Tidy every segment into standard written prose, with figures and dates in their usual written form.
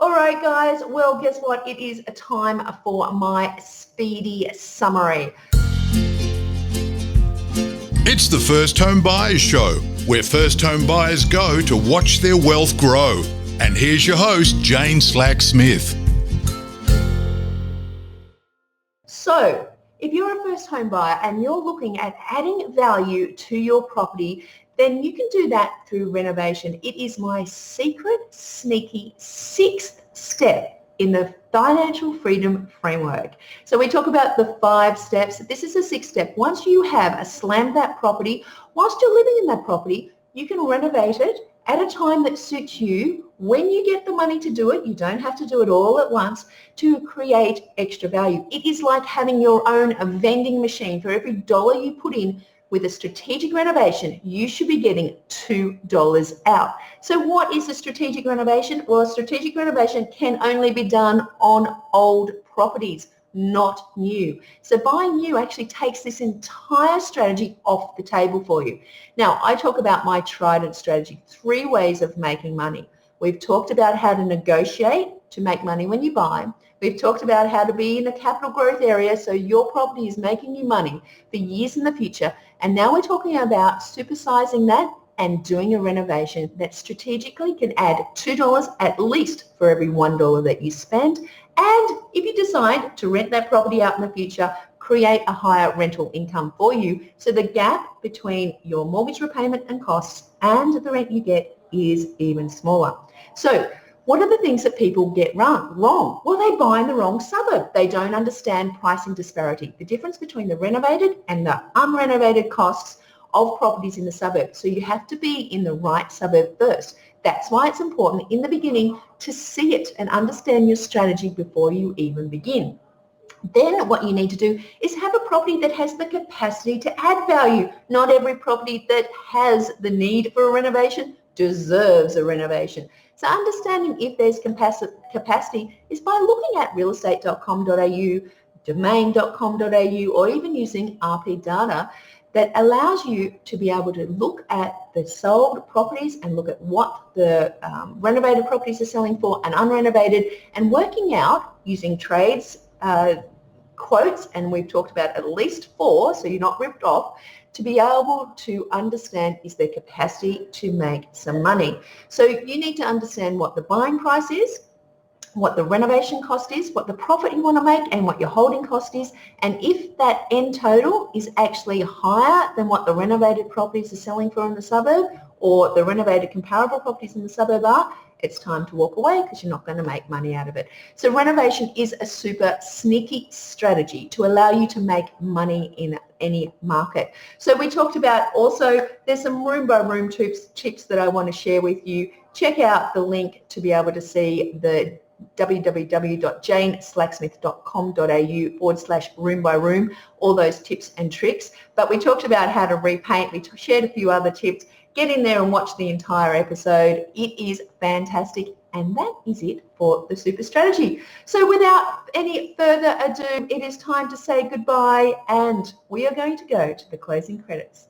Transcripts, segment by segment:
All right, guys. Well, guess what? It is a time for my speedy summary. It's the First Home Buyers Show, where first home buyers go to watch their wealth grow. And here's your host, Jane Slack-Smith. So, if you're a first home buyer and you're looking at adding value to your property, then you can do that through renovation. It is my secret, sneaky sixth step in the financial freedom framework. So we talk about the 5 steps. This is the 6th step. Once you have slammed that property, whilst you're living in that property, you can renovate it at a time that suits you. When you get the money to do it, you don't have to do it all at once to create extra value. It is like having your own vending machine. For every dollar you put in with a strategic renovation, you should be getting $2 out. So what is a strategic renovation? Well, a strategic renovation can only be done on old properties, not new. So buying new actually takes this entire strategy off the table for you. Now, I talk about my trident strategy, 3 ways of making money. We've talked about how to negotiate to make money when you buy. We've talked about how to be in a capital growth area so your property is making you money for years in the future. And now we're talking about supersizing that and doing a renovation that strategically can add $2 at least for every $1 that you spend. And if you decide to rent that property out in the future, create a higher rental income for you. So the gap between your mortgage repayment and costs and the rent you get is even smaller. So what are the things that people get wrong? Well, they buy in the wrong suburb. They don't understand pricing disparity, the difference between the renovated and the unrenovated costs of properties in the suburb. So you have to be in the right suburb first. That's why it's important in the beginning to see it and understand your strategy before you even begin. Then what you need to do is have a property that has the capacity to add value. Not every property that has the need for a renovation deserves a renovation. So understanding if there's capacity is by looking at realestate.com.au, domain.com.au, or even using RP data that allows you to be able to look at the sold properties and look at what the renovated properties are selling for and unrenovated, and working out using trades quotes, and we've talked about at least 4, so you're not ripped off, to be able to understand is there capacity to make some money. So you need to understand what the buying price is, what the renovation cost is, what the profit you want to make, and what your holding cost is. And if that end total is actually higher than what the renovated properties are selling for in the suburb, or the renovated comparable properties in the suburb are, it's time to walk away because you're not going to make money out of it. So renovation is a super sneaky strategy to allow you to make money in any market. So we talked about also, there's some room by room tips that I want to share with you. Check out the link to be able to see the www.janeslacksmith.com.au/room by room, all those tips and tricks. But we talked about how to repaint. We shared a few other tips. Get in there and watch the entire episode. It is fantastic. And that is it for the super strategy. So without any further ado, it is time to say goodbye, and we are going to go to the closing credits.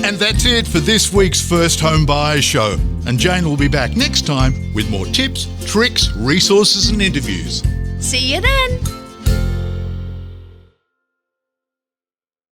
And that's it for this week's First Home Buyers Show. And Jane will be back next time with more tips, tricks, resources and interviews. See you then.